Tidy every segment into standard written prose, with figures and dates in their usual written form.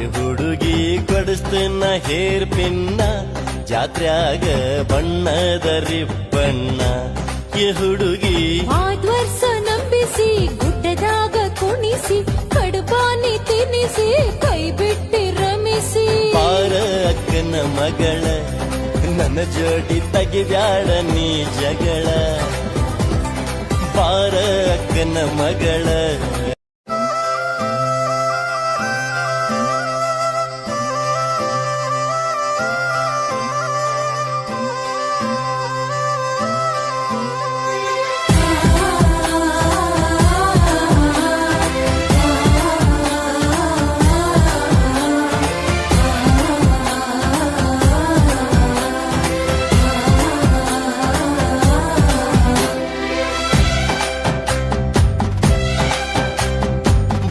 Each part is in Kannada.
ಈ ಹುಡುಗಿ ಕೊಡಿಸ್ತನ ಹೇರ್ ಪಿನ್ನ ಜಾತ್ರ್ಯಾಗ ಬಣ್ಣದ ರಿಬ್ಬಣ್ಣ. ಈ ಹುಡುಗಿ ಆದ್ವರ್ಷ ನಂಬಿಸಿ ಗುಡ್ಡದಾಗ ಕುಣಿಸಿ ಕಡುಬಾನಿ ತಿನ್ನಿಸಿ ಕೈ ಬಿಟ್ಟಿ ರಮಿಸಿ ಪಾರ ಅಕ್ಕನ ಮಗಳ ನನ್ನ ಜೋಡಿ ತೆಗಿಬ್ಯಾಡ ನೀ ಜಗಳ. ಪಾರ ಅಕ್ಕನ ಮಗಳ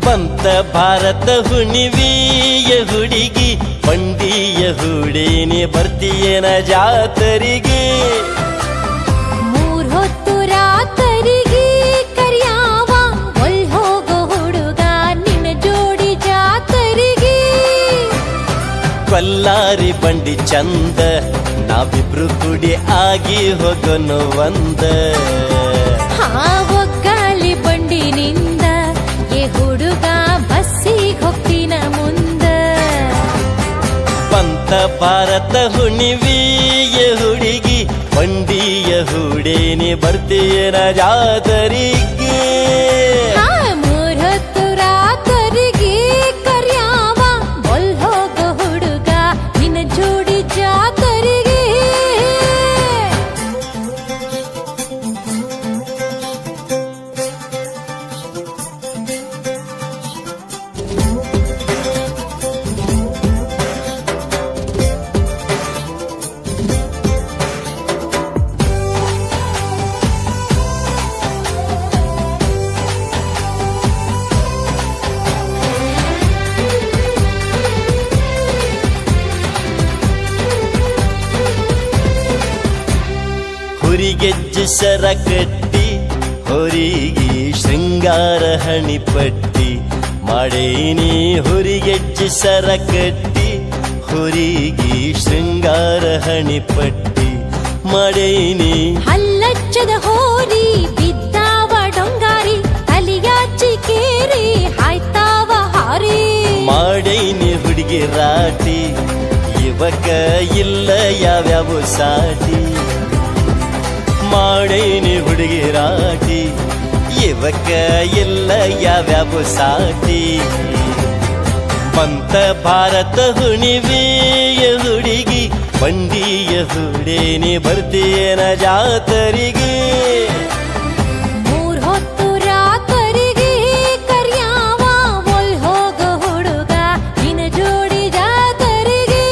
ಬಂತ ಭಾರತ ಹುಣಿವಿಯ ಹುಡುಗಿ ಬಂಡಿಯ ಹುಡೇನೆ ಬರ್ತೀಯನ ಜಾತರಿಗೆ. 3 ಹೊತ್ತು ರಾತರಿಗೆ ಕರಿಯಾವ ಒಲ್ ಹೋಗೋ ಹುಡುಗ ನಿನ್ನ ಜೋಡಿ ಜಾತರಿಗೆ. ಕೊಲ್ಲಾರಿ ಬಂಡಿ ಚಂದ ನಾವಿಬ್ರು ಕುಡಿ ಆಗಿ ಹೋಗೋನು ಒಂದ. ಒಗ್ಗಾಲಿ ಬಂಡಿನಿಂದ ಏ ಹುಡುಗ ಬಸ್ಸಿಗೆ ಹೋಗ್ತೀನ ಮುಂದ. ಬಂತ ಭಾರತ ಹುಣಿವಿಯ ಹುಡುಗಿ ಬಂಡಿಯ ಹುಡೇನೆ ಬರ್ತೀಯನ ಜಾತರಿಗೆ. 3 ಹೊತ್ತು ರಾತರಿಗೆ ಕರಿಯಾವ ಒಲ್ ಹೋಗೋ ಹುಡುಗ ನಿನ್ನ ಜೋಡಿ ಜಾತರಿಗೆ. ಹುರಿಗೆಜ್ಜೆ ಸರ ಕಟ್ಟಿ ಹೊರಿಗೆ ಶೃಂಗಾರ ಹಣಿಪಟ್ಟಿ ಮಾಡೇನಿ. ಹುರಿಗೆಜ್ಜೆ ಸರ ಕಟ್ಟಿ ಹೊರಿಗೆ ಶೃಂಗಾರ ಹಣಿಪಟ್ಟಿ ಮಾಡೇನಿ. ಹಲ್ಲಚ್ಚದ ಹೋರಿ ಬಿದ್ದಾವ ಡೊಂಗಾರಿ ತಲಿಯಾಚಿ ಕೇರಿ ಹಾಯ್ತಾವ ಹಾರಿ. ಮಾಡೇನಿ ಹುಡುಗಿ ರಾಟಿ ಇವಕ ಇಲ್ಲ ಯಾವ್ಯಾವ ಸಾಟಿ. ಮಾಡೇನಿ ಹುಡುಗಿ ರಾಟಿ ಇವಕ್ಕ ಇಲ್ಲ ಯಾವ್ಯಾವ ಸಾಟಿ. ಬಂತ ಭಾರತ ಹುಣಿವಿಯ ಹುಡುಗಿ ಬಂಡಿಯ ಹುಡೇನಿ ಬರ್ತೀಯನ ಜಾತರಿಗೆ. 3 ಹೊತ್ತು ರಾತರಿಗೆ ಕರಿಯಾವ ಒಲ್ ಹೋಗೋ ಹುಡುಗ ನಿನ್ನ ಜೋಡಿ ಜಾತರಿಗೆ.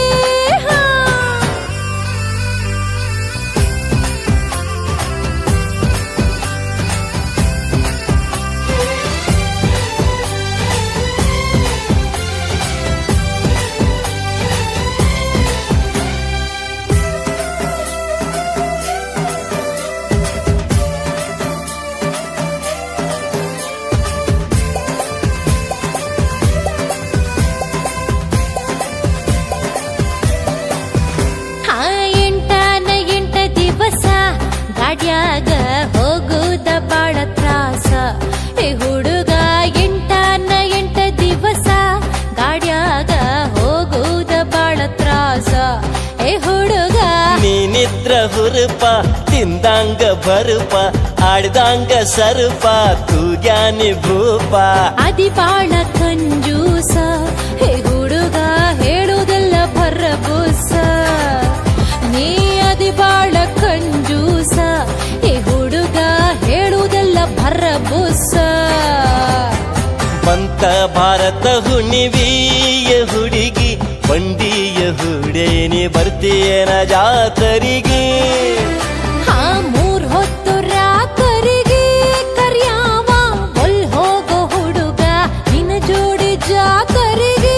ಗಾಡ್ಯಾಗ ಹೋಗುದ ಬಾಳ ತ್ರಾಸ. ಏ ಹುಡುಗ 8 ದಿವಸ ಗಾಡ್ಯಾಗ ಹೋಗುದ ಬಾಳ ತ್ರಾಸ. ಏ ಹುಡುಗ ನೀನಿದ್ರ ಹುರುಪ ತಿಂದಂಗ ಬರುಪ ಆಡ್ದಂಗ ಸರುಪ ತೂಗ್ಯಾನಿ ಭೂಪ. ಅದಿ ಬಾಳ ಕಂಜೂಸ. ಹೇ ಹುಡುಗ ಹೇಳುವುದೆಲ್ಲ ಭರಬೂಸ. ನೀ ಅದಿ ಬಾಳ ಕಂಜೂಸ. ಹೇ ಹುಡುಗ ಹೇಳುವುದೆಲ್ಲ ಭರಬೂಸ. ಬಂತ ಭಾರತ ಹುಣಿವಿಯ ಹುಡುಗಿ ಬಂಡಿಯ ಹುಡೇನಿ ಬರ್ತೀಯನ ಜಾತರಿಗೆ. 3 ಹೊತ್ತು ರಾತರಿಗೆ ಕರಿಯಾವ ಒಲ್ ಹೋಗೋ ಹುಡುಗ ನಿನ್ನ ಜೋಡಿ ಜಾತರಿಗೆ.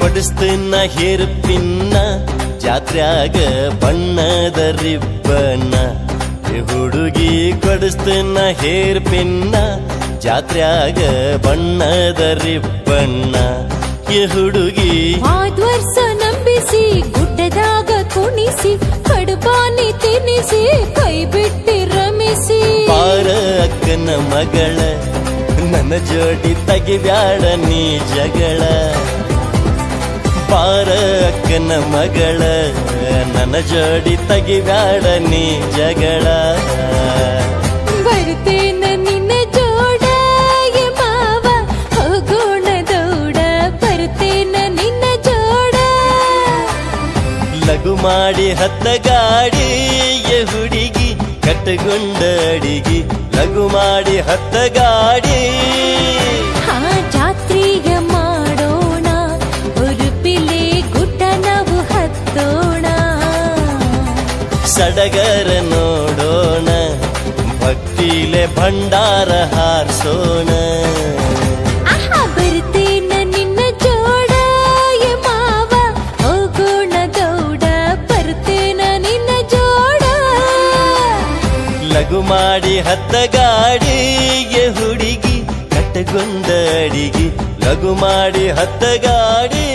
ಕೊಡಿಸ್ತಿನ ಹೇರ್ ಪಿನ್ನ ಜಾತ್ರ್ಯಾಗ ಬಣ್ಣದ ರಿಬ್ಬನ್ನ ಈ ಹುಡುಗಿ ಕೊಡಿಸ್ತಿನ ಹೇರ್ ಪಿನ್ನ ಜಾತ್ರ್ಯಾಗ ಬಣ್ಣದ ರಿಬ್ಬನ್ನ ಈ ಹುಡುಗಿ ಆದ್ವರ್ಷ ನಂಬಿಸಿ ಗುಡ್ಡದಾಗ ಕುಣಿಸಿ ಕಡುಬಾನಿ ತಿನ್ನಿಸಿ ಕೈ ಬಿಟ್ಟಿ ರಮಿಸಿ ಪಾರ ಅಕ್ಕನ ಮಗಳ ನನ್ನ ಜೋಡಿ ತೆಗಿಬ್ಯಾಡ ನೀ ಜಗಳ ಪಾರ ಅಕ್ಕನ ಮಗಳ ನನ್ನ ಜೋಡಿ ತೆಗಿಬ್ಯಾಡ ನೀ ಜಗಳ ಬರ್ತೇನ ನಿನ್ನ ಜೋಡ ಎ ಮಾವ ಹೋಗೋಣ ದೌಡ ಬರ್ತೇನ ನಿನ್ನ ಜೋಡ ಲಘು ಮಾಡಿ ಹತ್ತ ಗಾಡಿ ಎ ಹುಡುಗಿ ಕಟ್ಟಗೊಂಡ ಅಡಿಗಿ ಲಘು ಮಾಡಿ ಹತ್ತ ಗಾಡಿ ಹಾ ಜಾತ್ರೆಯ ಮಾಡೋಣ ಉಡುಪಿಲೆ ಗುಡ್ಡ ನಾವು ಹತ್ತೋಣ ಸಡಗರ ನೋಡೋಣ ಭಕ್ತಿಲೆ ಭಂಡಾರ ಹಾರಿಸೋಣ ಆಹಾ ಬರ್ತೇನ ನಿನ್ನ ಜೋಡ ಎ ಮಾವ ಹೋಗೋಣ ದೌಡ ಬರ್ತೇನ ನಿನ್ನ ಜೋಡ ಲಘು ಮಾಡಿ ಹತ್ತ ಗಾಡಿ ಎ ಹುಡುಗಿ ಕಟ್ಟಗೊಂಡ ಅಡಿಗಿ ಲಘು ಮಾಡಿ ಹತ್ತ ಗಾಡಿ